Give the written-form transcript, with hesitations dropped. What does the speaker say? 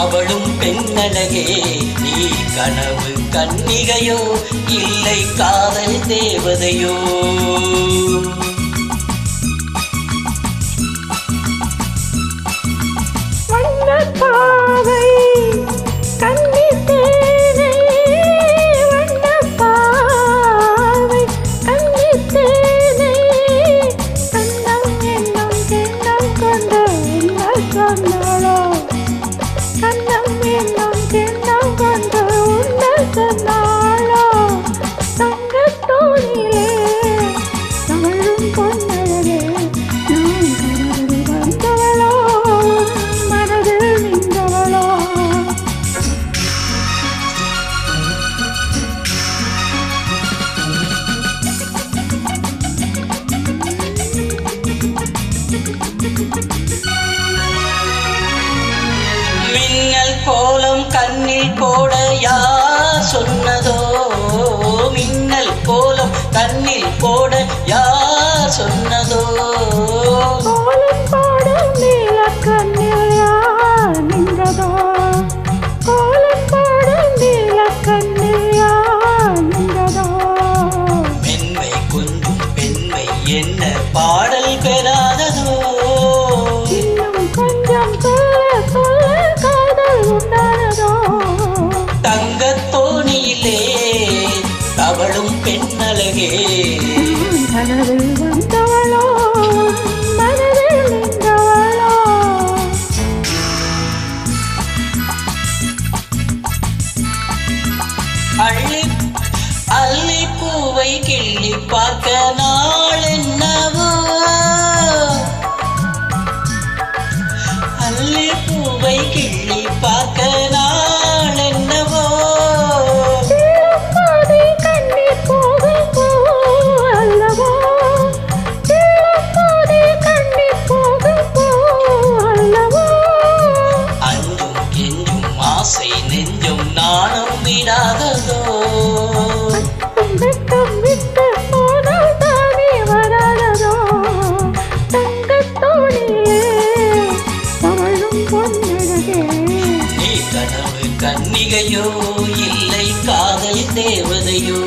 அவளும் பெண்ணழகே. நீ கனவு கன்னிகையோ இல்லை காதல் தேவதையோ? வண்ணப்பாவை கன்னி தேனை, வண்ணப்பாவை கன்னி தேனை, கண்ணம் என்னும் கிண்ணம் கொண்டு என்ன சொன்னாளோ? கண்ணம் என்னும் கிண்ணம் கொண்டு உன்ன சொன்னாளோ? தங்கத்தோணிலே தவழும் பொன்னழகே, நான் கனவில் வந்தவளோ மனதில் நின்றவளோ? மின்னல் கோலம் கண்ணில் போட யார் சொன்னதோ? மின்னல் கோலம் கண்ணில் போட யார் சொன்னதோ? கோலம் போடும் நீல கண்ணில் யார் நின்றதோ? கோலம் போடும் நீல கண்ணில் யார் நின்றதோ? மென்மை கொஞ்சம் பெண்மை என்ன பாடல் பெறாததோ? இன்னும் கொஞ்சம் சொல்ல சொல்ல காதல் உண்டானதோ? தங்கத்தோணியிலே தவழும் பெண்ணழகே, கனவில் வந்தவளோ மனதில் நின்றவளோ? அள்ளி அள்ளி பூவை கிள்ளி பார்க்க நாள் என்னவோ? அள்ளி பூவை கிள்ளி பார்க்க நாள் என்னவோ? பாதி கண்ணீர் போகும் பூ அல்லவோ? பாதி கண்ணீர் போகும் பூ அல்லவோ? அஞ்சும் கெஞ்சும் ஆசை நெஞ்சும் நாணம் விடாததோ? வெட்டம் விட்டு போனால் தானே வராததோ? தங்கத்தோணிலே தவழும் பொன்னழகே, நீ கனவு கன்னிகையோ இல்லை காதல் தேவதையோ?